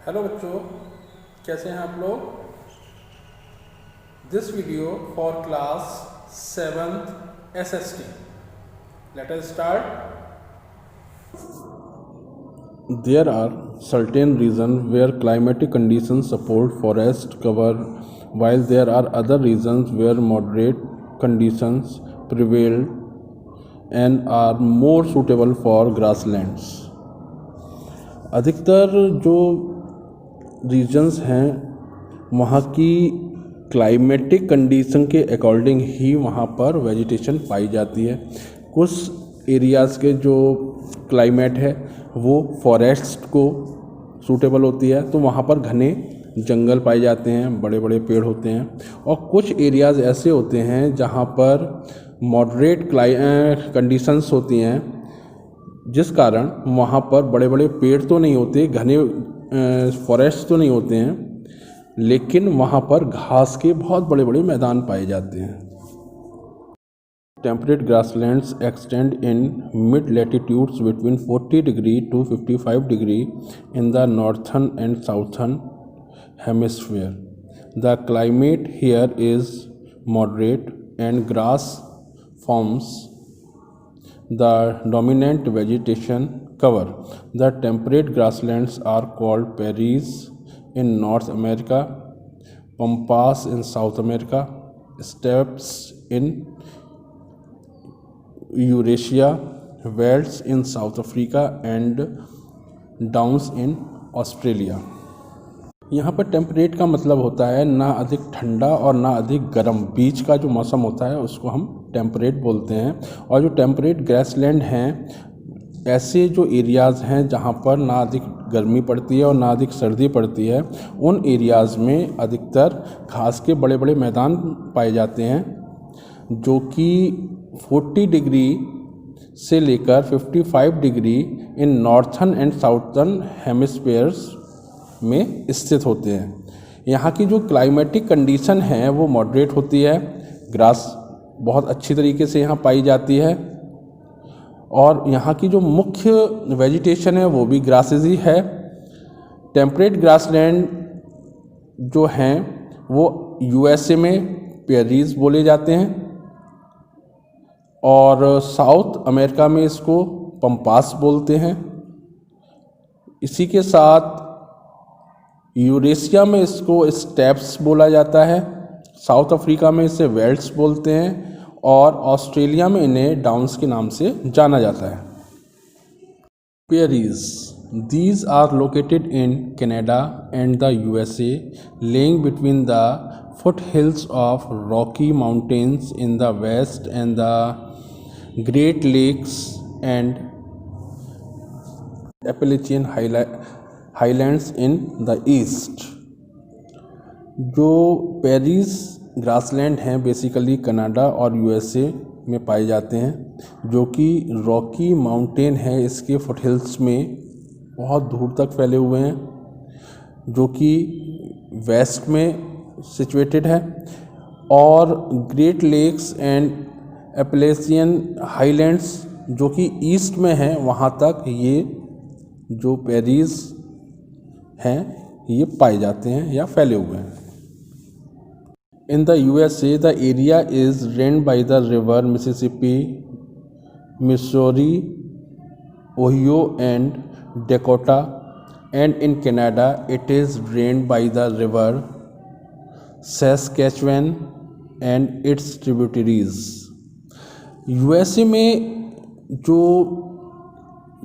Hello बच्चों, कैसे हैं आप लोग। This video for class 7th SST। Let us start. There are certain regions where climatic conditions support forest cover, while there are other regions where moderate conditions prevail and are more suitable for grasslands. अधिकतर जो regions हैं वहाँ की climatic condition के according ही वहाँ पर vegetation पाई जाती है। कुछ एरियाज़ के जो क्लाइमेट है वो फॉरेस्ट को सूटेबल होती है, तो वहाँ पर घने जंगल पाए जाते हैं, बड़े बड़े पेड़ होते हैं। और कुछ एरियाज़ ऐसे होते हैं जहाँ पर मॉडरेट कंडीशंस होती हैं, जिस कारण वहाँ पर बड़े बड़े पेड़ तो नहीं होते, घने फॉरेस्ट तो नहीं होते हैं, लेकिन वहाँ पर घास के बहुत बड़े बड़े मैदान पाए जाते हैं। Temperate grasslands extend in mid latitudes between 40 degree to 55 degree in the northern and southern hemisphere. The climate here is moderate and grass forms the dominant vegetation cover. The temperate grasslands are called prairies in North America, pampas in South America, steppes in Eurasia, velds in South Africa and downs in Australia. यहाँ पर temperate का मतलब होता है ना अधिक ठंडा और ना अधिक गर्म, बीच का जो मौसम होता है उसको हम टेम्परेट बोलते हैं। और जो टेम्परेट ग्रासलैंड हैं, ऐसे जो एरियाज़ हैं जहाँ पर ना अधिक गर्मी पड़ती है और ना अधिक सर्दी पड़ती है, उन एरियाज़ में अधिकतर घास के बड़े बड़े मैदान पाए जाते हैं, जो कि 40 डिग्री से लेकर 55 degree in northern and southern hemispheres में स्थित होते हैं। यहाँ की जो क्लाइमेटिक कंडीशन है वो मॉडरेट होती है, ग्रास बहुत अच्छी तरीके से यहाँ पाई जाती है, और यहाँ की जो मुख्य वेजिटेशन है वो भी ग्रासेस ही है। टेम्परेट ग्रासलैंड जो हैं वो USA में प्रेरीज बोले जाते हैं, और साउथ अमेरिका में इसको पम्पास बोलते हैं। इसी के साथ यूरेशिया में इसको स्टेप्स बोला जाता है, साउथ अफ्रीका में इसे वेल्ड्स बोलते हैं, और ऑस्ट्रेलिया में इन्हें डाउन्स के नाम से जाना जाता है। Prairies, these are located in Canada and the USA, laying between the foothills of Rocky Mountains in the west and the Great Lakes and Appalachian highlands in the east. जो prairies grassland हैं basically Canada और USA में पाए जाते हैं, जो कि Rocky mountain है इसके फुटहिल्स में बहुत दूर तक फैले हुए हैं, जो कि वेस्ट में सिचुएटेड है, और ग्रेट लेक्स एंड एपलेशियन हाईलैंड्स जो कि ईस्ट में है, वहाँ तक ये जो प्रेरीज हैं ये पाए जाते हैं या फैले हुए हैं। In the USA the area is drained by the river Mississippi, Missouri, Ohio and Dakota, and in Canada it is drained by the river Saskatchewan and its tributaries. USA में जो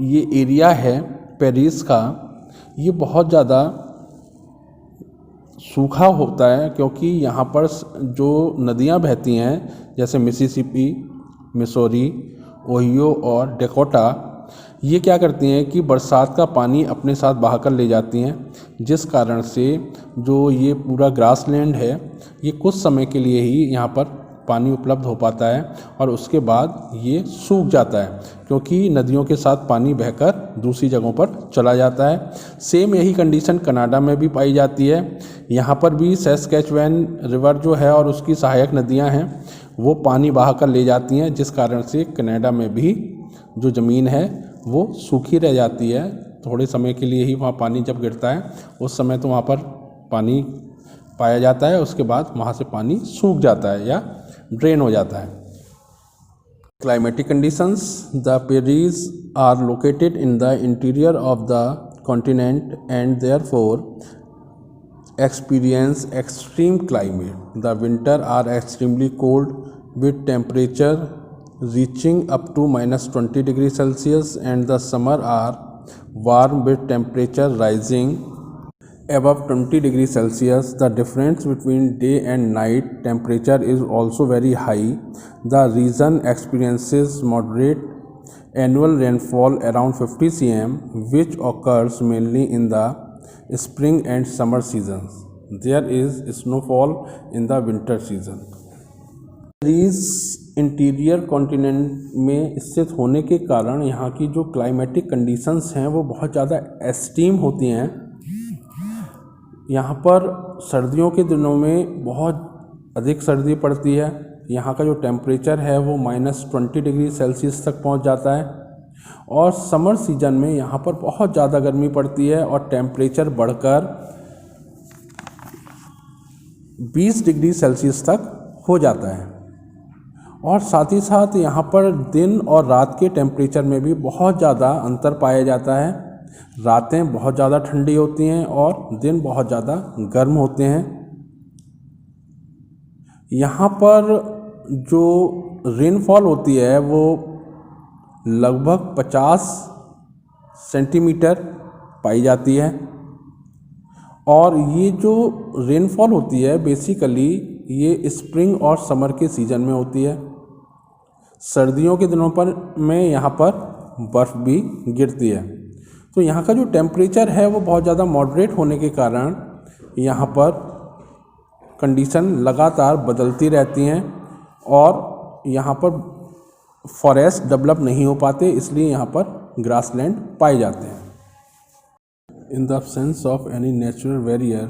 ये एरिया है प्रेरीज का, ये बहुत ज़्यादा सूखा होता है, क्योंकि यहाँ पर जो नदियाँ बहती हैं जैसे मिसिसिपी, मिसौरी, ओहियो और डेकोटा, ये क्या करती हैं कि बरसात का पानी अपने साथ बहाकर ले जाती हैं, जिस कारण से जो ये पूरा ग्रासलैंड है ये कुछ समय के लिए ही यहाँ पर पानी उपलब्ध हो पाता है, और उसके बाद ये सूख जाता है, क्योंकि नदियों के साथ पानी बहकर दूसरी जगहों पर चला जाता है। सेम यही कंडीशन कनाडा में भी पाई जाती है। यहाँ पर भी सैस्कैचुअन रिवर जो है और उसकी सहायक नदियाँ हैं वो पानी बहाकर ले जाती हैं, जिस कारण से कनाडा में भी जो ज़मीन है वो सूखी रह जाती है थोड़े समय के लिए ही वहाँ पानी जब गिरता है उस समय तो वहाँ पर पानी पाया जाता है, उसके बाद वहाँ से पानी सूख जाता है या ड्रेन हो जाता है। Climatic conditions, the prairies are located in the interior of the continent and therefore experience extreme climate. The winter are extremely cold with temperature reaching up to -20 degrees Celsius and the summer are warm with temperature rising above 20 degrees Celsius. The difference between day and night temperature is also very high. The region experiences moderate annual rainfall around 50 cm which occurs mainly in the spring and summer seasons. There is snowfall in the winter season. इस interior continent में स्थित होने के कारण यहाँ की जो climatic conditions हैं वो बहुत ज़्यादा एक्सट्रीम होती हैं। यहाँ पर सर्दियों के दिनों में बहुत अधिक सर्दी पड़ती है। यहाँ का जो टेम्परेचर है वो -20 डिग्री सेल्सियस तक पहुँच जाता है और समर सीजन में यहाँ पर बहुत ज़्यादा गर्मी पड़ती है और टेम्परेचर बढ़कर 20 डिग्री सेल्सियस तक हो जाता है। और साथ ही साथ यहाँ पर दिन और रात के टेम्परेचर में भी बहुत ज़्यादा अंतर पाया जाता है। रातें बहुत ज़्यादा ठंडी होती हैं और दिन बहुत ज़्यादा गर्म होते हैं। यहाँ पर जो रेनफॉल होती है वो लगभग 50 सेंटीमीटर पाई जाती है और ये जो रेनफॉल होती है बेसिकली ये स्प्रिंग और समर के सीज़न में होती है। सर्दियों के दिनों पर में यहाँ पर बर्फ़ भी गिरती है। तो यहाँ का जो टेम्परेचर है वो बहुत ज़्यादा मॉडरेट होने के कारण यहाँ पर कंडीशन लगातार बदलती रहती हैं और यहाँ पर फॉरेस्ट डेवलप नहीं हो पाते, इसलिए यहाँ पर ग्रासलैंड पाए जाते हैं। In the absence of any natural barrier,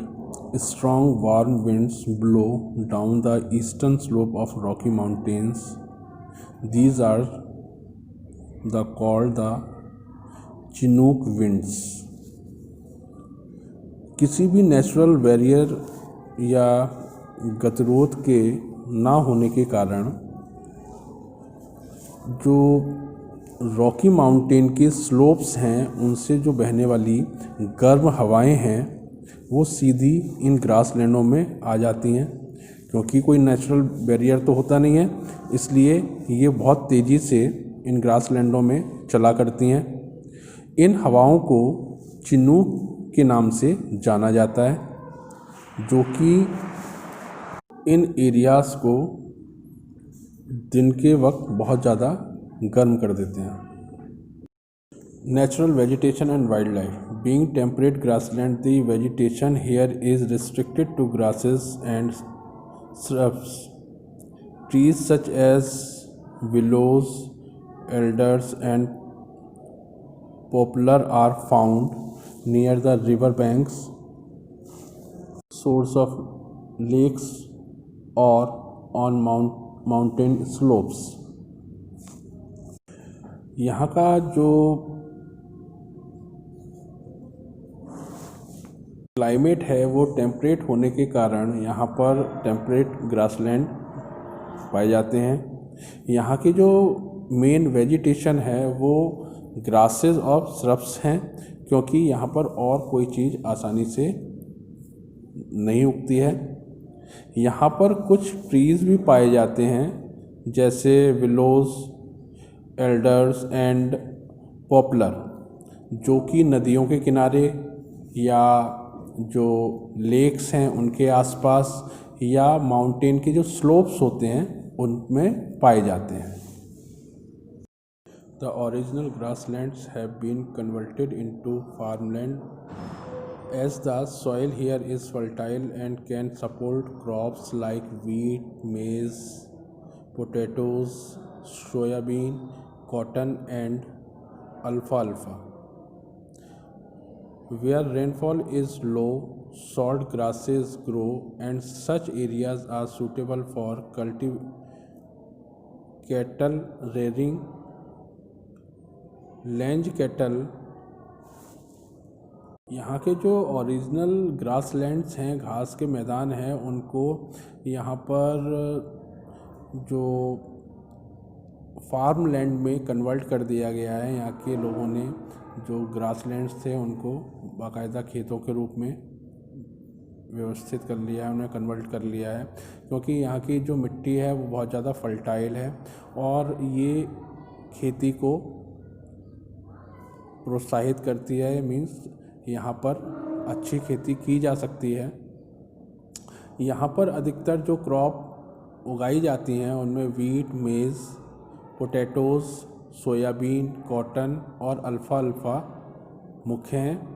strong warm winds blow down the eastern slope of Rocky Mountains. These are the called the Chinook winds. किसी भी नेचुरल बैरियर या गतिरोध के ना होने के कारण जो रॉकी माउंटेन के स्लोप्स हैं उनसे जो बहने वाली गर्म हवाएं हैं वो सीधी इन ग्रासलैंडों में आ जाती हैं। क्योंकि कोई नेचुरल बैरियर तो होता नहीं है, इसलिए ये बहुत तेज़ी से इन ग्रासलैंडों में चला करती हैं। इन हवाओं को चिनूक के नाम से जाना जाता है, जो कि इन एरियाज़ को दिन के वक्त बहुत ज़्यादा गर्म कर देते हैं। Natural vegetation and wild life. Being temperate grassland, the vegetation here is restricted to grasses and shrubs. Trees such as willows, elders and poplar are found near the river banks, source of lakes or on mountain slopes. यहाँ का जो climate है वो temperate होने के कारण यहाँ पर टेम्परेट ग्रासलैंड पाए जाते हैं। यहाँ की जो मेन वेजिटेशन है वो ग्रासेस और श्रब्स हैं, क्योंकि यहाँ पर और कोई चीज़ आसानी से नहीं उगती है। यहाँ पर कुछ ट्रीज़ भी पाए जाते हैं जैसे विलोज, एल्डर्स एंड पॉपुलर, जो कि नदियों के किनारे या जो लेक्स हैं उनके आसपास या माउंटेन के जो स्लोप्स होते हैं उनमें पाए जाते हैं। The original grasslands have been converted into farmland as the soil here is fertile and can support crops like wheat, maize, potatoes, soybean, cotton and अल्फाल्फा। Where rainfall is low, short grasses grow and such areas are suitable for cattle rearing. Range cattle यहाँ के जो original grasslands हैं, घास के मैदान हैं, उनको यहाँ पर जो फार्म लैंड में कन्वर्ट कर दिया गया है। यहाँ के लोगों ने जो ग्रासलैंड्स थे उनको बाकायदा खेतों के रूप में व्यवस्थित कर लिया है, उन्हें कन्वर्ट कर लिया है, क्योंकि यहाँ की जो मिट्टी है वो बहुत ज़्यादा फर्टाइल है और ये खेती को प्रोत्साहित करती है। मीन्स यहाँ पर अच्छी खेती की जा सकती है। यहाँ पर अधिकतर जो क्रॉप उगाई जाती हैं उनमें वीट, मेज़, पोटैटोज़, सोयाबीन, कॉटन और अल्फ़ाल्फ़ा मुख्य हैं।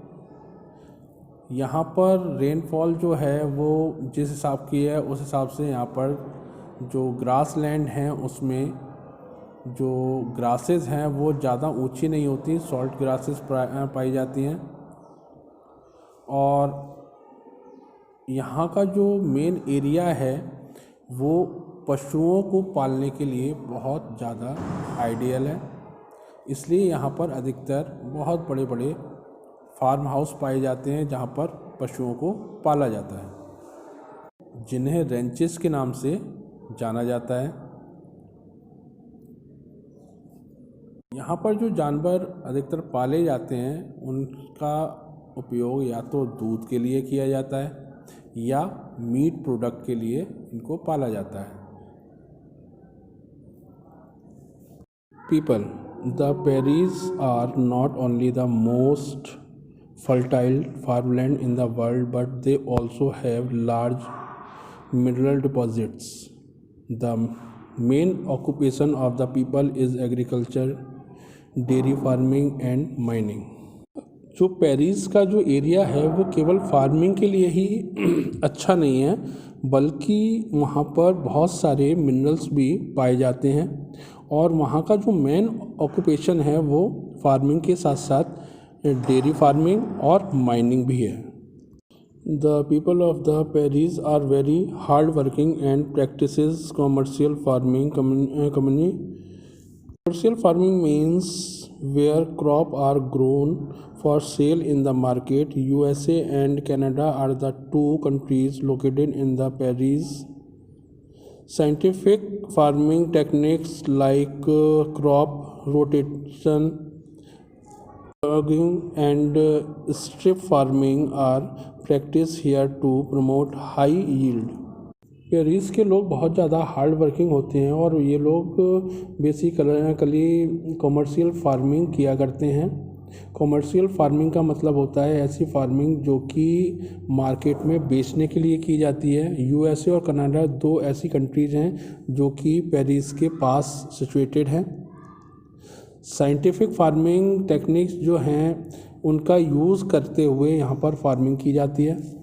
यहाँ पर रेनफॉल जो है वो जिस हिसाब की है उस हिसाब से यहाँ पर जो ग्रास लैंड हैं उसमें जो ग्रासेस हैं वो ज़्यादा ऊंची नहीं होती, सॉल्ट ग्रासेस पाई जाती हैं। और यहाँ का जो मेन एरिया है वो पशुओं को पालने के लिए बहुत ज़्यादा आइडियल है, इसलिए यहाँ पर अधिकतर बहुत बड़े बड़े फार्म हाउस पाए जाते हैं जहाँ पर पशुओं को पाला जाता है, जिन्हें रेंचेस के नाम से जाना जाता है। यहाँ पर जो जानवर अधिकतर पाले जाते हैं उनका उपयोग या तो दूध के लिए किया जाता है या मीट प्रोडक्ट के लिए इनको पाला जाता है। People, the prairies are not only the most fertile farmland in the world, but they also have large mineral deposits. The main occupation of the people is agriculture, dairy farming and mining. जो Paris का जो area है वो केवल farming के लिए ही अच्छा नहीं है, बल्कि वहाँ पर बहुत सारे मिनरल्स भी पाए जाते हैं और वहाँ का जो मेन ऑक्यूपेशन है वो फार्मिंग के साथ साथ डेयरी फार्मिंग और माइनिंग भी है। The people of the prairies are very hard working and practices commercial farming Commercial farming means where crops are grown for sale in the market. USA and Canada are the two countries located in the Paris. Scientific farming techniques like crop rotation, logging, and strip farming are practiced here to promote high yield. Paris के लोग बहुत ज़्यादा hard working होते हैं और ये लोग basically commercial farming किया करते हैं। कमर्शियल फार्मिंग का मतलब होता है ऐसी फार्मिंग जो कि मार्केट में बेचने के लिए की जाती है। यूएसए और कनाडा दो ऐसी कंट्रीज़ हैं जो कि पेरिस के पास सिचुएटेड हैं। साइंटिफिक फार्मिंग टेक्निक्स जो हैं उनका यूज़ करते हुए यहाँ पर फार्मिंग की जाती है।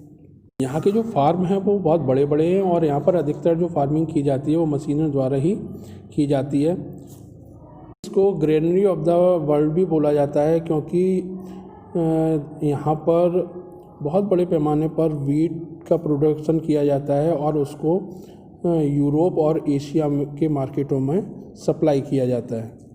यहाँ के जो फार्म हैं वो बहुत बड़े बड़े हैं और यहाँ पर अधिकतर जो फार्मिंग की जाती है वो मशीनों द्वारा ही की जाती है। इसको ग्रेनरी ऑफ द वर्ल्ड भी बोला जाता है क्योंकि यहाँ पर बहुत बड़े पैमाने पर वीट का प्रोडक्शन किया जाता है और उसको यूरोप और एशिया के मार्केटों में सप्लाई किया जाता है।